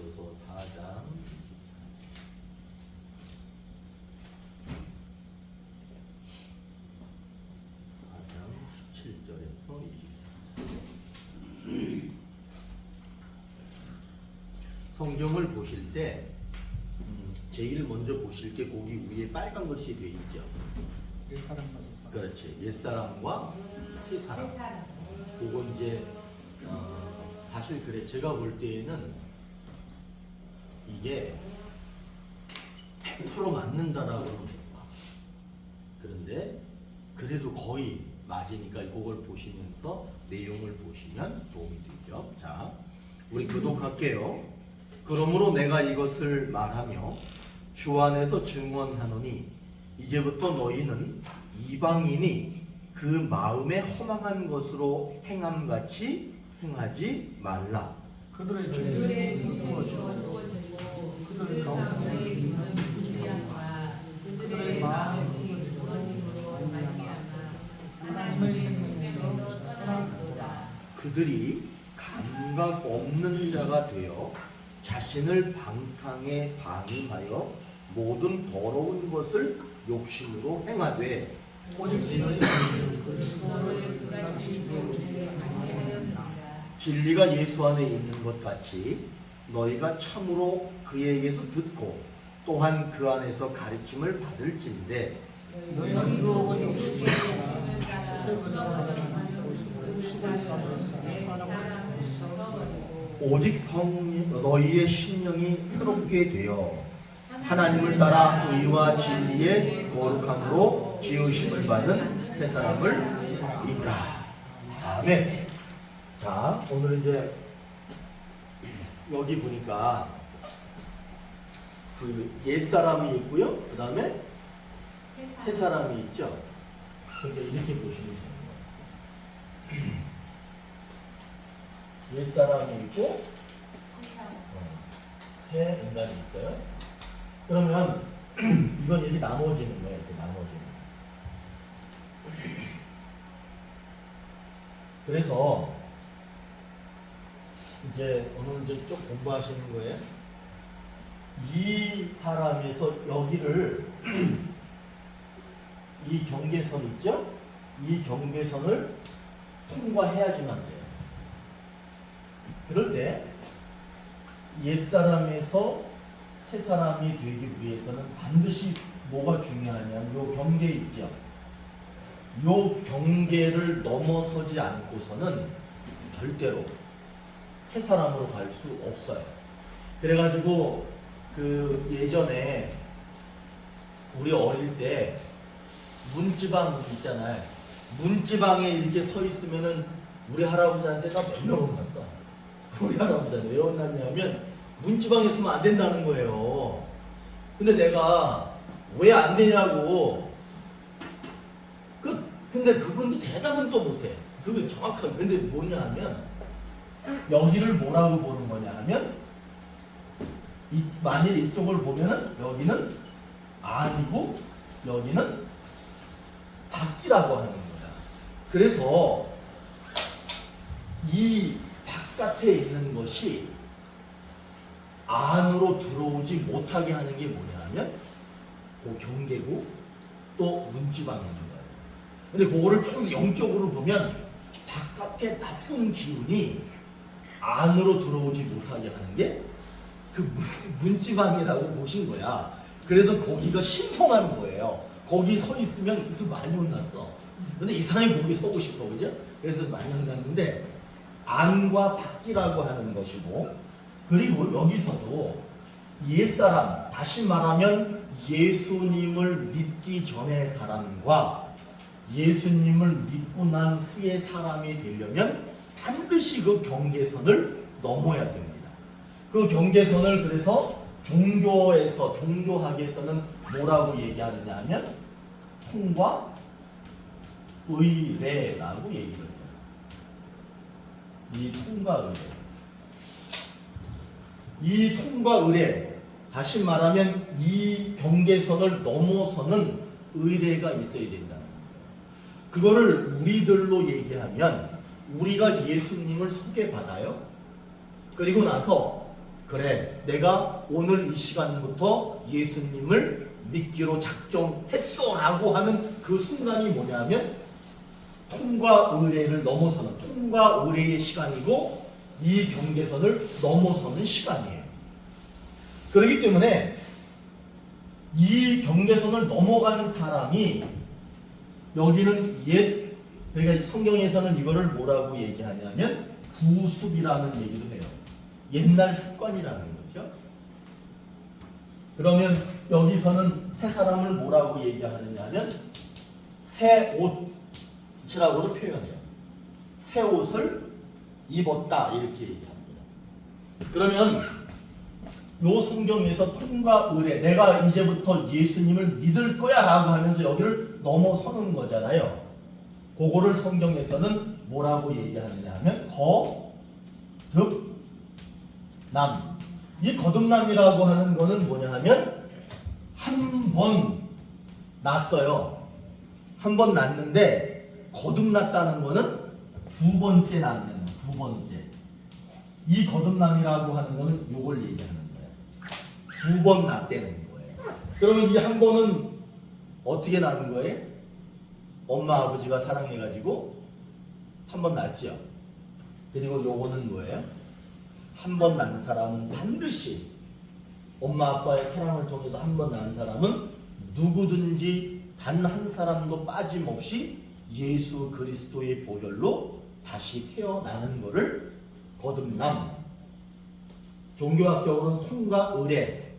고린도전서 4장 17절에서 24절. 성경을 보실 때 제일 먼저 보실 게 거기 위에 빨간 글씨 되어 있죠. 옛사람과 그렇지. 옛사람과 새사람. 그건 이제 사실 그래, 제가 볼 때에는 이게 100% 맞는다라고는 못 봐. 그런데 그래도 거의 맞으니까 그걸 보시면서 내용을 보시면 도움이 되죠. 자, 우리 교독할게요. 그러므로 내가 이것을 말하며 주 안에서 증언하노니 이제부터 너희는 이방인이 그 마음에 허망한 것으로 행함같이 행하지 말라. 그들의 그들의 죄는 죄는 두어지고 그들 가운데 있는 불의함과 그들의 마음이 두어짐으로 말미암아 하나님의 생명에서 떠나도다. 그들이 감각 없는 자가 되어 자신을 방탕에 방임하여 모든 더러운 것을 욕심으로 행하되 오직 너희는 그리스도를 그같이 배우지 아니하였느니라. 진리가 예수 안에 있는 것 같이 너희가 참으로 그에게서 듣고 또한 그 안에서 가르침을 받을진대 너희는 유혹은 욕심을 욕심을 따라 따라 세부자와 썩어져가는 수고를 따라 내 사람을 사랑을 썩어버리고 오직 너희의 심령이 새롭게 되어 하나님을 따라 의와 진리의 거룩함으로 지으심을 받은 새 사람을 입으라. 아멘. 자, 오늘 이제 여기 보니까 그 옛사람이 있고요. 그 다음에 새 사람이 있죠. 그러니까 이렇게 보시면 돼요. 옛사람이 있고 새 인간이 있어요. 그러면 이건 이렇게 나눠지는 거예요. 이렇게 나눠지는 거예요. 그래서 이제 오늘 이제 좀 공부하시는 거예요. 이 사람에서 여기를 이 경계선 있죠? 이 경계선을 통과해야지만 돼요. 그럴 때 옛사람에서 새사람이 되기 위해서는 반드시 뭐가 중요하냐면 요 경계 있죠? 요 경계를 넘어서지 않고서는 절대로 새사람으로 갈 수 없어요. 그래가지고 그 예전에 우리 어릴 때 문지방 있잖아요. 문지방에 이렇게 서 있으면은 우리 할아버지한테 나 맨날 혼났어. 우리 할아버지한테 왜 혼났냐면 문지방에 있으면 안 된다는 거예요. 근데 내가 왜 안 되냐고. 근데 그분도 대답은 또 못해. 그게 정확하게. 근데 뭐냐 하면 여기를 뭐라고 보는 거냐 하면 만일 이쪽을 보면은 여기는 안이고 여기는 밖이라고 하는 거야. 그래서 이 바깥에 있는 것이 안으로 들어오지 못하게 하는 게 뭐냐 하면 그 경계고 또 문지방인 거예요. 근데 그거를 좀 영적으로 보면 바깥에 나쁜 기운이 안으로 들어오지 못하게 하는 게 그 문지방이라고 보신 거야. 그래서 거기가 신성한 거예요. 거기 서 있으면 그래서 많이 혼났어. 근데 이상하게 거기 서고 싶어, 그죠? 그래서 많이 혼났는데 안과 밖이라고 하는 것이고, 그리고 여기서도 옛사람, 다시 말하면 예수님을 믿기 전의 사람과 예수님을 믿고 난 후의 사람이 되려면 반드시 그 경계선을 넘어야 됩니다. 그 경계선을 그래서 종교학에서는 뭐라고 얘기하느냐 하면 통과 의례라고 얘기를 해요. 이 통과 의례. 이 통과 의례, 다시 말하면 이 경계선을 넘어서는 의례가 있어야 된다는 거예요. 그거를 우리들로 얘기하면 우리가 예수님을 소개받아요. 그리고 나서 그래, 내가 오늘 이 시간부터 예수님을 믿기로 작정했어 라고 하는 그 순간이 뭐냐면 통과 의례를 넘어서는, 통과 의례의 시간이고 이 경계선을 넘어서는 시간이에요. 그렇기 때문에 이 경계선을 넘어간 사람이, 여기는 그러니까 성경에서는 이거를 뭐라고 얘기하냐면 구습이라는 얘기도 해요. 옛날 습관이라는 거죠. 그러면 여기서는 새 사람을 뭐라고 얘기하느냐 하면 새 옷이라고도 표현해요. 새 옷을 입었다 이렇게 얘기합니다. 그러면 요 성경에서 통과 의례, 내가 이제부터 예수님을 믿을 거야 라고 하면서 여기를 넘어서는 거잖아요. 그거를 성경에서는 뭐라고 얘기하느냐 하면 거듭남. 이 거듭남이라고 하는 거는 뭐냐 하면 한 번 났어요. 한 번 났는데 거듭났다는 거는 두 번째 낳는 거예요. 두 번째. 이 거듭남이라고 하는 거는 요걸 얘기하는 거예요. 두 번 낳다는 거예요. 그러면 이 한 번은 어떻게 낳는 거예요? 엄마 아버지가 사랑해가지고 한 번 낳았죠. 그리고 요거는 뭐예요? 한 번 낳은 사람은 반드시 엄마 아빠의 사랑을 통해서 한 번 낳은 사람은 누구든지 단 한 사람도 빠짐없이 예수 그리스도의 보혈로 다시 태어나는 것을 거듭남, 종교학적으로는 통과 의례,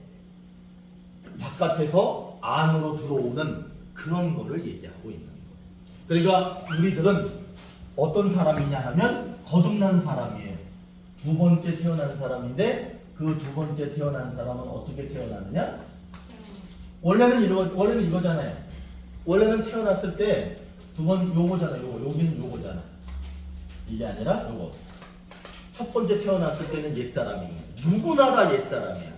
바깥에서 안으로 들어오는 그런 거를 얘기하고 있는 거예요. 그러니까 우리들은 어떤 사람이냐 하면 거듭난 사람이에요. 두 번째 태어난 사람인데 그 두 번째 태어난 사람은 어떻게 태어나느냐? 원래는 이거잖아요. 원래는 태어났을 때 두 번 요거잖아요. 여기는 요거잖아. 이게 아니라 요거. 첫 번째 태어났을 때는 옛사람이에요. 누구나 다 옛사람이야.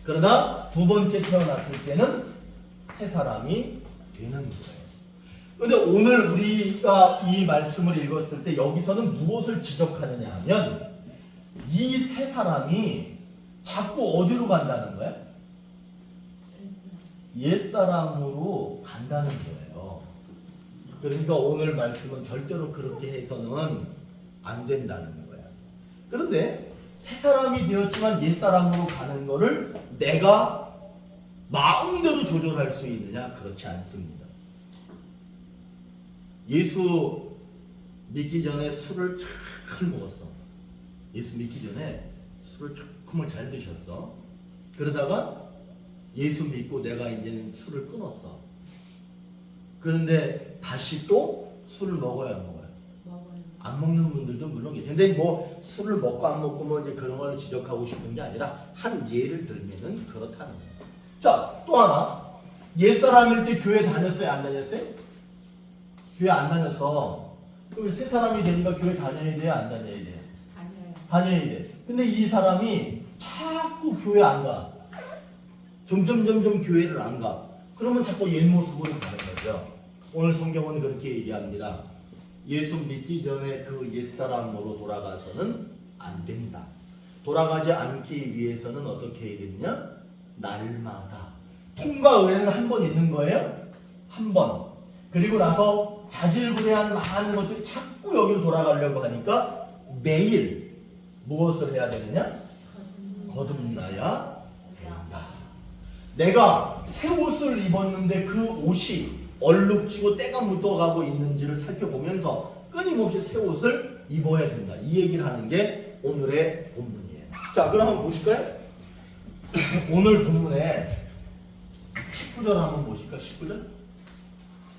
그러나 두 번째 태어났을 때는 새 사람이 되는 거예요. 근데 오늘 우리가 이 말씀을 읽었을 때 여기서는 무엇을 지적하느냐 하면 이 새 사람이 자꾸 어디로 간다는 거야? 옛사람으로 간다는 거예요. 그러니까 오늘 말씀은 절대로 그렇게 해서는 안 된다는 거야. 그런데 새 사람이 되었지만 옛사람으로 가는 거를 내가 마음대로 조절할 수 있느냐? 그렇지 않습니다. 예수 믿기 전에 술을 잘 먹었어. 예수 믿기 전에 술을 정말 잘 드셨어. 그러다가 예수 믿고 내가 이제는 술을 끊었어. 그런데 다시 또 술을 먹어야 안 먹어요? 안 먹는 분들도 물론 계세요. 근데 뭐 술을 먹고 안 먹고 뭐 이제 그런 걸 지적하고 싶은 게 아니라 한 예를 들면은 그렇다는 거예요. 자, 또 하나. 옛사람일 때 교회 다녔어요? 안 다녔어요? 교회 안 다녔어. 그럼 새 사람이 되니까 교회 다녀야 돼요? 안 다녀야 돼요? 다녀야 돼. 근데 이 사람이 자꾸 교회 안 가. 점점 교회를 안 가. 그러면 자꾸 옛 모습으로 가는 거죠. 오늘 성경은 그렇게 얘기합니다. 예수 믿기 전에 그 옛사람으로 돌아가서는 안 된다. 돌아가지 않기 위해서는 어떻게 해야 되느냐? 날마다. 통과 의례는 한 번 있는 거예요? 한 번. 그리고 나서 자질구레한 많은 것들이 자꾸 여기로 돌아가려고 하니까 매일 무엇을 해야 되느냐? 거듭나야 된다. 내가 새 옷을 입었는데 그 옷이 얼룩지고 때가 묻어가고 있는지를 살펴보면서 끊임없이 새 옷을 입어야 된다. 이 얘기를 하는 게 오늘의 본문이에요. 자, 그럼 한번 보실까요? 오늘 본문에 19절 한번 보실까? 19절?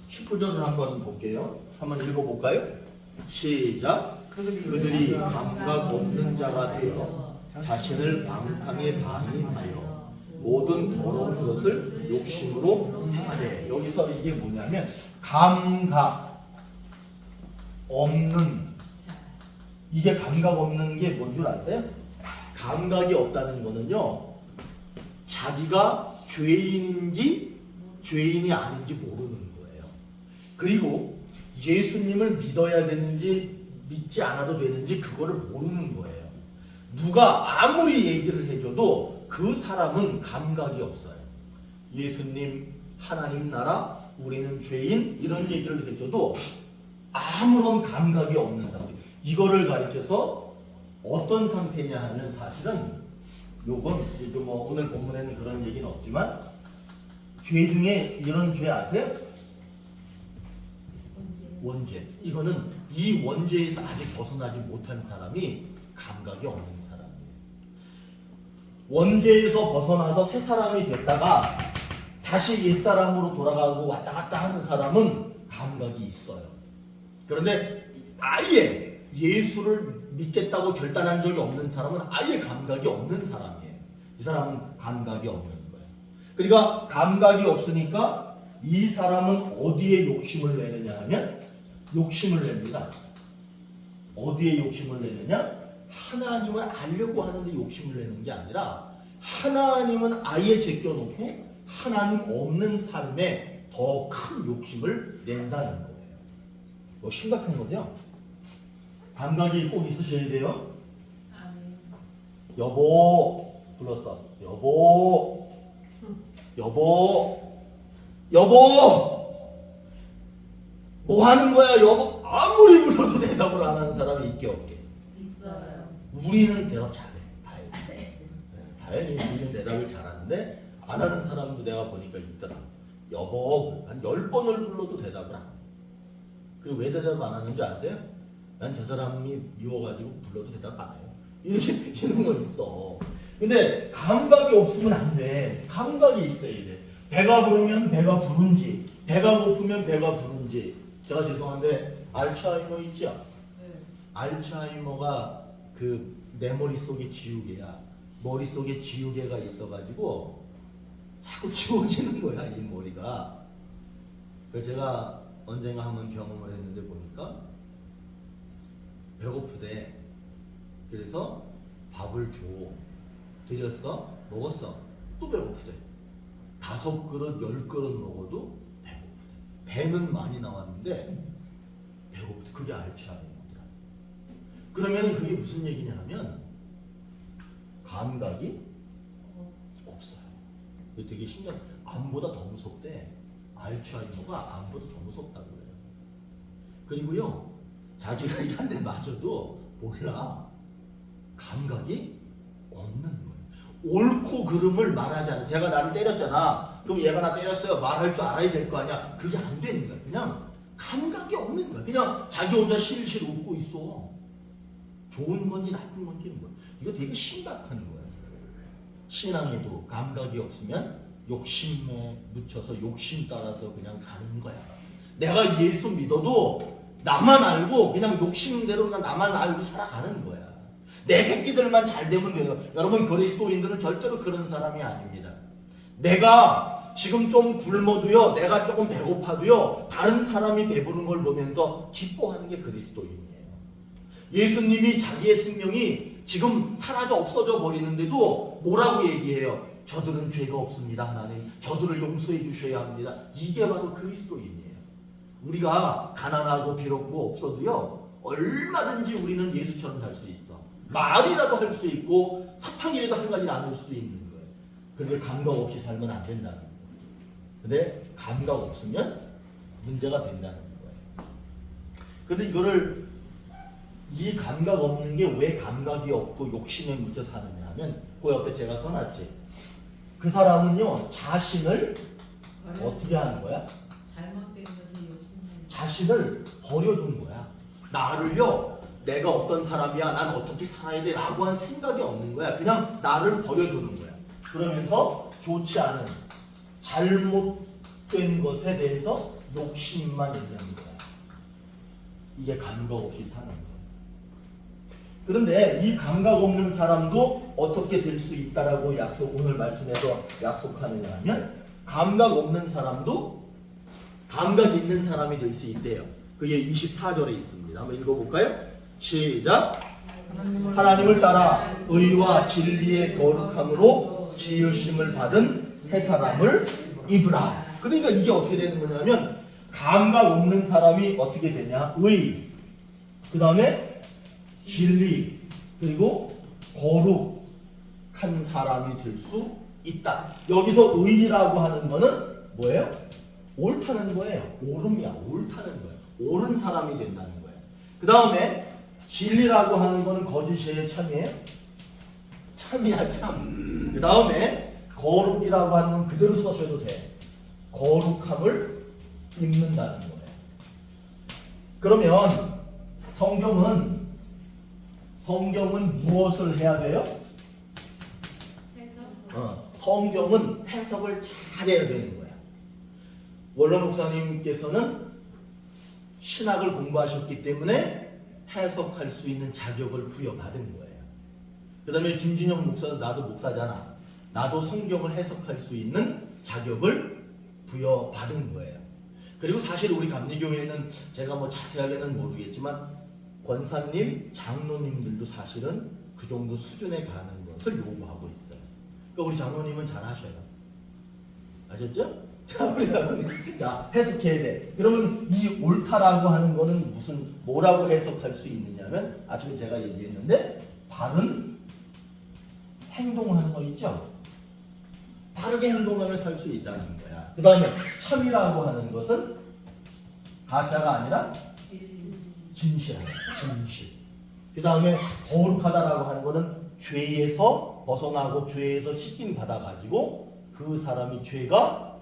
19절을 한번 볼게요. 한번 읽어볼까요? 시작. 그들이 감각 없는 자가 되어 자신을 방탕에 방임하여 모든 더러운 것을 욕심으로 행하되. 여기서 이게 뭐냐면 감각 없는, 이게 감각 없는 게 뭔 줄 아세요? 감각이 없다는 거는요, 자기가 죄인인지 죄인이 아닌지 모르는 거예요. 그리고 예수님을 믿어야 되는지 믿지 않아도 되는지 그거를 모르는 거예요. 누가 아무리 얘기를 해줘도 느껴져도 그 사람은 감각이 없어요. 예수님, 하나님 나라, 우리는 죄인 이런 얘기를 느껴져도 아무런 감각이 없는 상태. 이거를 가리켜서 어떤 상태냐 하면 사실은 요건 이제 뭐 오늘 본문에는 그런 얘기는 없지만 죄 중에 이런 죄 아세요? 원죄. 이거는 이 원죄에서 아직 벗어나지 못한 사람이 감각이 없는 사람이에요. 원죄에서 벗어나서 새 사람이 됐다가 다시 옛사람으로 돌아가고 왔다 갔다 하는 사람은 감각이 있어요. 그런데 아예 예수를 믿겠다고 결단한 적이 없는 사람은 아예 감각이 없는 사람이에요. 이 사람은 감각이 없는 거예요. 그러니까 감각이 없으니까 이 사람은 어디에 욕심을 내느냐 하면 욕심을 냅니다. 어디에 욕심을 내느냐? 하나님을 알려고 하는데 욕심을 내는 게 아니라 하나님은 아예 제껴놓고 하나님 없는 삶에 더 큰 욕심을 낸다는 거예요. 이거 심각한 거죠? 감각이 꼭 있으셔야 돼요. 아멘. 여보 불렀어. 여보 여보 여보 뭐 하는 거야 여보? 아무리 불러도 대답을 안 하는 사람이 있게 없게. 있어요. 우리는 대답 잘해. 다행히 우리는 대답을 잘하는데 안 하는 사람도 내가 보니까 있더라. 여보 한 10번을 불러도 대답을 안 해. 그 왜 대답 안 하는 줄 아세요? 난 저 사람이 미워가지고 불러도 대답 안 해요. 이렇게 이런 거 있어. 근데 감각이 없으면 안 돼. 감각이 있어야 돼. 배가 부르면 배가 부른지, 배가 고프면 배가 부른지. 제가 죄송한데 알츠하이머 있죠? 네. 알츠하이머가 그 내 머릿속에 지우개야. 머릿속에 지우개가 있어가지고 자꾸 지워지는 거야 이 머리가. 그래서 제가 언젠가 한번 경험을 했는데 보니까 배고프대. 그래서 밥을 줘. 드렸어? 먹었어. 또 배고프대. 5그릇 10그릇 먹어도 배고프대. 배는 많이 나왔는데 배고프대. 그게 알츠하이머더라. 그러면 그게 무슨 얘기냐 하면 감각이 없어요. 이게 되게 신기한. 암보다 더 무섭대. 알츠하이머가 암보다 더 무섭다고 그래요. 그리고요 자기가 한 대 맞아도 몰라. 감각이 없는 거예요. 옳고 그름을 말하지 않아. 제가 나를 때렸잖아. 그럼 얘가 나 때렸어요. 말할 줄 알아야 될 거 아니야. 그게 안 되는 거야. 그냥 감각이 없는 거야. 그냥 자기 혼자 실실 웃고 있어. 좋은 건지 나쁜 건지는 뭐야. 이거 되게 심각한 거예요. 신앙에도 감각이 없으면 욕심에 묻혀서 욕심 따라서 그냥 가는 거야. 내가 예수 믿어도 나만 알고 그냥 욕심대로 나만 알고 살아가는 거야. 내 새끼들만 잘 되면 돼요. 여러분 그리스도인들은 절대로 그런 사람이 아닙니다. 내가 지금 좀 굶어도요, 내가 조금 배고파도요, 다른 사람이 배부른 걸 보면서 기뻐하는 게 그리스도인이에요. 예수님이 자기의 생명이 지금 사라져 없어져 버리는데도 뭐라고 얘기해요? 저들은 죄가 없습니다 하나님. 저들을 용서해 주셔야 합니다. 이게 바로 그리스도인이에요. 우리가 가난하고 비록 없어도요 얼마든지 우리는 예수처럼 살 수 있어. 말이라도 할 수 있고 사탕이라도 한 가지 나눌 수 있는 거예요. 그런데 감각 없이 살면 안 된다는 거예요. 근데 감각 없으면 문제가 된다는 거예요. 근데 이거를 이 감각 없는 게 왜 감각이 없고 욕심에 묻혀 사느냐 하면 그 옆에 제가 써놨지. 그 사람은요 자신을 어떻게 하는 거야? 잘못된 것을 욕심내는. 자신을 버려둔 거야. 나를요 내가 어떤 사람이야, 난 어떻게 살아야 돼 라고 한 생각이 없는 거야. 그냥 나를 버려두는 거야. 그러면서 좋지 않은 잘못된 것에 대해서 욕심만 있는 거야. 이게 감각 없이 사는 거야. 그런데 이 감각 없는 사람도 어떻게 될 수 있다라고 오늘 말씀에서 약속하느냐 하면 감각 없는 사람도 감각 있는 사람이 될 수 있대요. 그게 24절에 있습니다. 한번 읽어볼까요? 시작! 하나님을 따라 의와 진리의 거룩함으로 지으심을 받은 새 사람을 입으라. 그러니까 이게 어떻게 되는 거냐면 감각 없는 사람이 어떻게 되냐? 의, 그 다음에 진리, 그리고 거룩, 거룩한 사람이 될 수 있다. 여기서 의라고 하는 거는 뭐예요? 옳다는 거예요. 옳음이야. 옳다는 거예요. 옳은 사람이 된다는 거예요. 그 다음에 진리라고 하는 거는 거짓이에요? 참이에요? 참이야 참. 그 다음에 거룩이라고 하는 건 그대로 써셔도 돼. 거룩함을 입는다는 거예요. 그러면 성경은 무엇을 해야 돼요? 성경은 해석을 잘해야 되는 거야. 원로 목사님께서는 신학을 공부하셨기 때문에 해석할 수 있는 자격을 부여받은 거예요. 그 다음에 김진영 목사도 나도 목사잖아. 나도 성경을 해석할 수 있는 자격을 부여받은 거예요. 그리고 사실 우리 감리교회는 제가 뭐 자세하게는 모르겠지만 권사님, 장로님들도 사실은 그 정도 수준에 가는 것을 요구하고 있어요. 그러니까 우리 장로님은 잘 하셔요. 아셨죠? 자, 우리 장로님. 자, 해석해야 돼. 그러면 이 옳다라고 하는 거는 뭐라고 해석할 수 있느냐면 아침에 제가 얘기했는데 바른 행동하는 거 있죠? 바르게 행동하며 살 수 있다는 거야. 그 다음에 참이라고 하는 것은 가짜가 아니라 진실하다. 진실. 그 다음에 거룩하다라고 하는 것은 죄에서 벗어나고 죄에서 씻김 받아가지고 그 사람이 죄가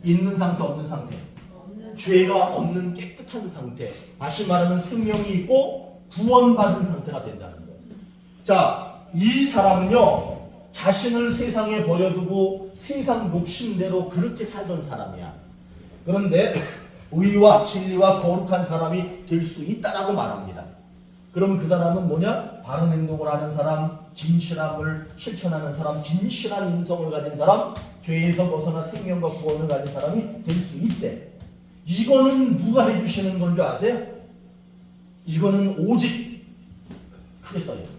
있는 상태 없는 상태, 죄가 없는 깨끗한 상태, 다시 말하면 생명이 있고 구원받은 상태가 된다는 거예요. 자, 이 사람은요 자신을 세상에 버려두고 세상 욕심대로 그렇게 살던 사람이야. 그런데 의와 진리와 거룩한 사람이 될 수 있다라고 말합니다. 그럼 그 사람은 뭐냐? 바른 행동을 하는 사람, 진실함을 실천하는 사람, 진실한 인성을 가진 사람, 죄에서 벗어나 생명과 구원을 가진 사람이 될 수 있대. 이거는 누가 해주시는 건 줄 아세요? 이거는 오직 크게 써있습니다.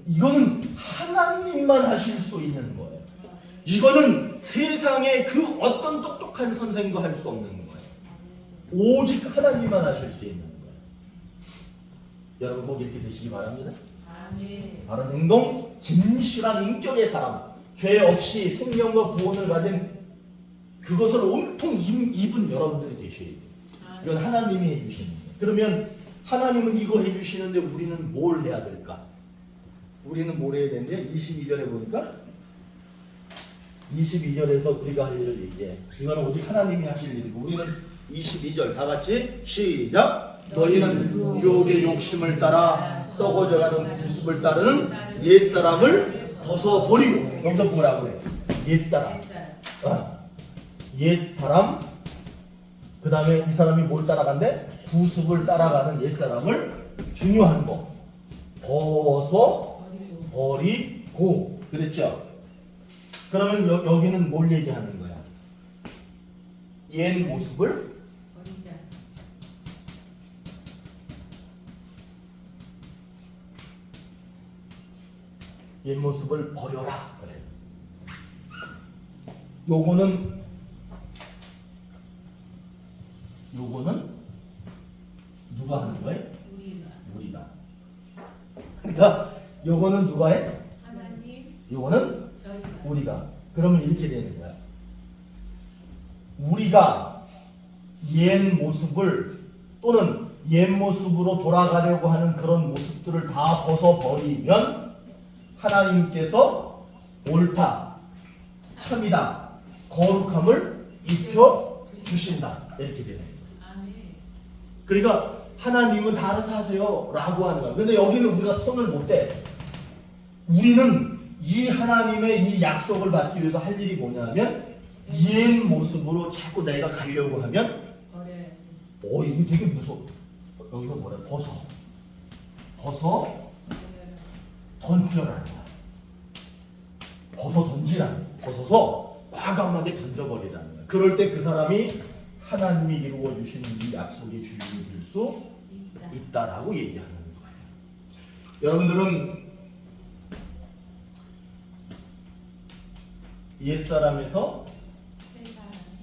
이거는 하나님만 하실 수 있는 거예요. 이거는 세상에 그 어떤 똑똑한 선생도 할 수 없는 거예요. 오직 하나님만 하실 수 있는 거예요. 여러분 꼭 이렇게 되시기 바랍니다. 바른 행동, 진실한 인격의 사람, 죄 없이 생명과 구원을 가진 그것을 온통 입은 여러분들이 되셔야 돼요. 이건 하나님이 해주시는 거예요. 그러면 하나님은 이거 해주시는데 우리는 뭘 해야 될까? 우리는 뭘 해야 되는데 22절에 보니까 22절에서 우리가 할 일을 얘기해. 이거는 오직 하나님이 하실 일이고 우리는 22절 다 같이 시작. 너희는 유혹의 욕심을 따라 썩어져가는 구습을 따르는 옛사람을 벗어버리고 여기서 뭐라고 해? 옛사람. 옛사람. 그 다음에 이 사람이 뭘 따라간대? 구습을 따라가는 옛사람을 중요한 거 벗어버리고 그랬죠? 그러면 여기는 뭘 얘기하는 거야? 옛 모습을 옛 모습을 버려라 그래. 요거는 누가 하는 거예요? 우리가. 그러니까 요거는 누가 해? 하나님. 요거는 저희가. 우리가. 그러면 이렇게 되는 거야. 우리가 옛 모습을 또는 옛 모습으로 돌아가려고 하는 그런 모습들을 다 벗어버리면 하나님께서 옳다, 참이다, 거룩함을 입혀 주신다. 이렇게 되는 거예요. 그러니까 하나님은 다 알아서 하세요 라고 하는 거야. 근데 여기는 우리가 손을 못 대. 우리는 이 하나님의 이 약속을 받기 위해서 할 일이 뭐냐면 옛 모습으로 자꾸 내가 가려고 하면 이거 되게 무서워. 여기서 뭐래? 벗어 던져라는 거야. 벗어 던지라는 거야. 벗어서 과감하게 던져버리라는 거야. 그럴 때 그 사람이 하나님이 이루어 주시는 이 약속의 주인이 될 수 있다라고 얘기하는 거예요. 여러분들은 옛사람에서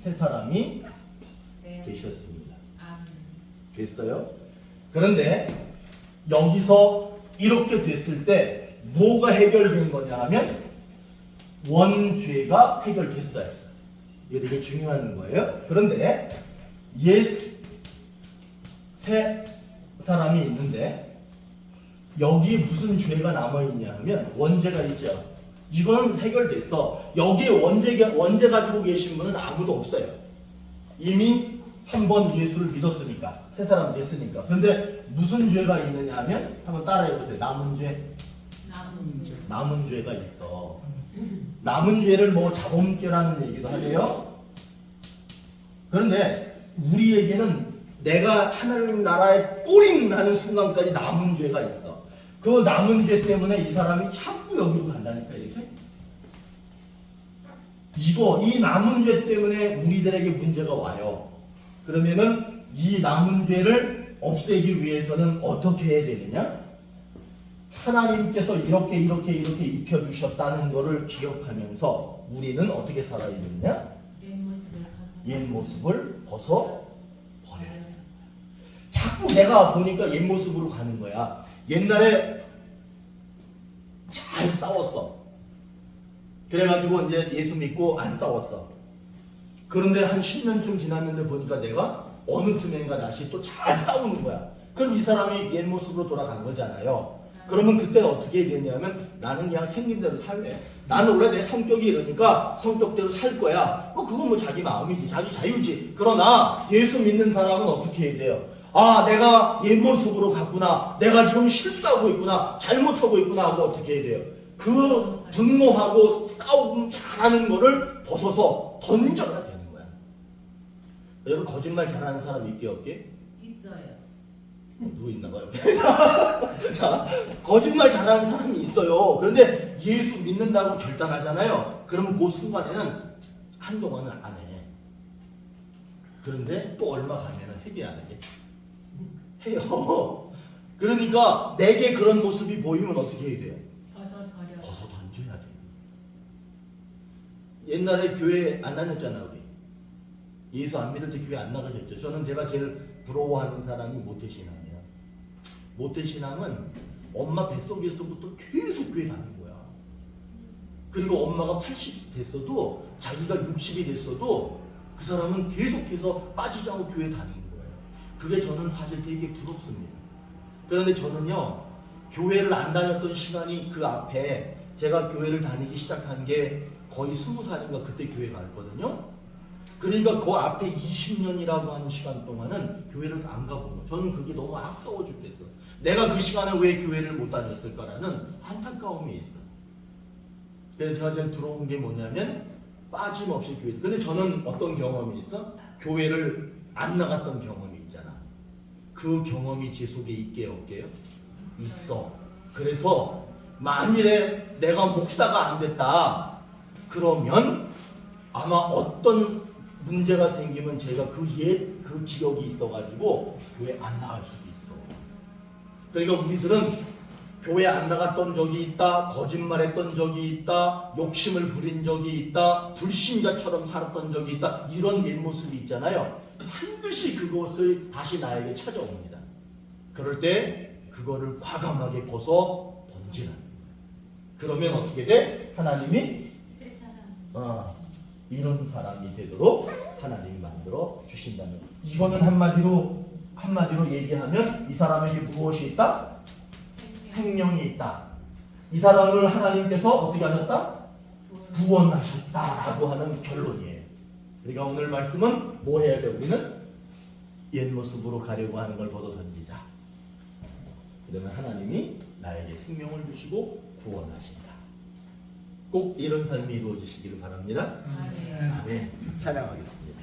새 사람이 되셨습니다. 됐어요? 그런데 여기서 이렇게 됐을 때 뭐가 해결된 거냐 하면 원죄가 해결됐어요. 이게 되게 중요한 거예요. 그런데 세 사람이 있는데 여기에 무슨 죄가 남아있냐 하면 원죄가 있죠. 이거는 해결됐어. 여기에 원죄 가지고 계신 분은 아무도 없어요. 이미 한 번 예수를 믿었으니까, 세 사람 됐으니까. 그런데 무슨 죄가 있느냐 하면 한번 따라해보세요. 남은 죄. 남은 죄가 있어. 남은 죄를 뭐 자범죄라는 얘기도 하네요. 그런데 우리에게는 내가 하나님 나라에 뿌링 나는 순간까지 남은 죄가 있어. 그 남은 죄 때문에 이 사람이 자꾸 여기로 간다니까 이렇게. 이 남은 죄 때문에 우리들에게 문제가 와요. 그러면은 이 남은 죄를 없애기 위해서는 어떻게 해야 되느냐? 하나님께서 이렇게 입혀주셨다는 것을 기억하면서 우리는 어떻게 살아야 되느냐? 옛 모습을 벗어 버려야 돼. 자꾸 내가 보니까 옛 모습으로 가는 거야. 옛날에 잘 싸웠어. 그래가지고 이제 예수 믿고 안 싸웠어. 그런데 한 10년쯤 지났는데 보니까 내가 어느 틈엔가 다시 또 잘 싸우는 거야. 그럼 이 사람이 옛 모습으로 돌아간 거잖아요. 그러면 그때는 어떻게 해야 되냐면 나는 그냥 생긴 대로 살래. 나는 원래 내 성격이 이러니까 성격대로 살 거야. 그건 뭐 자기 마음이지, 자기 자유지. 그러나 예수 믿는 사람은 어떻게 해야 돼요? 아, 내가 옛 모습으로 갔구나. 내가 지금 실수하고 있구나. 잘못하고 있구나 하고 어떻게 해야 돼요? 그 분노하고 싸우고 잘하는 거를 벗어서 던져야 되는 거야. 여러분 거짓말 잘하는 사람 있게 없게? 있어요. 누구 있나 봐요. 자, 거짓말 잘하는 사람이 있어요. 그런데 예수 믿는다고 결단하잖아요. 그러면 그 순간에는 한동안은 안 해. 그런데 또 얼마 가면은 해게 안 해. 해요. 그러니까 내게 그런 모습이 보이면 어떻게 해야 돼요? 벗어 던져야 돼. 옛날에 교회 안 다녔잖아 우리. 예수 안 믿을 때 교회 안 나가셨죠. 저는 제가 제일 부러워하는 사람이 모태신앙이에요. 모태신앙은 엄마 뱃속에서부터 계속 교회 다닌 거야. 그리고 엄마가 80 됐어도 자기가 60이 됐어도 그 사람은 계속해서 빠지지 않고 교회 다니는 거예요. 그게 저는 사실 되게 부럽습니다. 그런데 저는요 교회를 안 다녔던 시간이 그 앞에 제가 교회를 다니기 시작한 게 거의 20살인가 그때 교회 갔거든요. 그러니까 그 앞에 20년이라고 하는 시간 동안은 교회를 안 가본 거예요. 저는 그게 너무 아까워 죽겠어. 내가 그 시간에 왜 교회를 못 다녔을까라는 안타까움이 있어. 그래서 제가 제일 부러운 게 뭐냐면 빠짐없이 교회. 근데 저는 어떤 경험이 있어? 교회를 안 나갔던 경험이 있잖아. 그 경험이 제 속에 있게 없게요? 있어. 그래서 만일에 내가 목사가 안 됐다 그러면 아마 어떤 문제가 생기면 제가 그 기억이 있어가지고 교회 안 나갈 수도 있어. 그러니까 우리들은 교회 안 나갔던 적이 있다, 거짓말했던 적이 있다, 욕심을 부린 적이 있다, 불신자처럼 살았던 적이 있다, 이런 옛 모습이 있잖아요. 반드시 그것을 다시 나에게 찾아옵니다. 그럴 때 그거를 과감하게 벗어 던지는. 그러면 어떻게 돼? 하나님이 이런 사람이 되도록 하나님이 만들어 주신다는. 이거는 한마디로 얘기하면 이 사람에게 무엇이 있다? 생명이 있다. 이 사람을 하나님께서 어떻게 하셨다? 구원하셨다라고 하는 결론이에요. 그러니까 오늘 말씀은 뭐 해야 돼? 우리는 옛 모습으로 가려고 하는 걸 벗어 던지자. 그러면 하나님이 나에게 생명을 주시고 구원하신다. 꼭 이런 삶이 이루어지시기를 바랍니다. 아멘. 네, 찬양하겠습니다.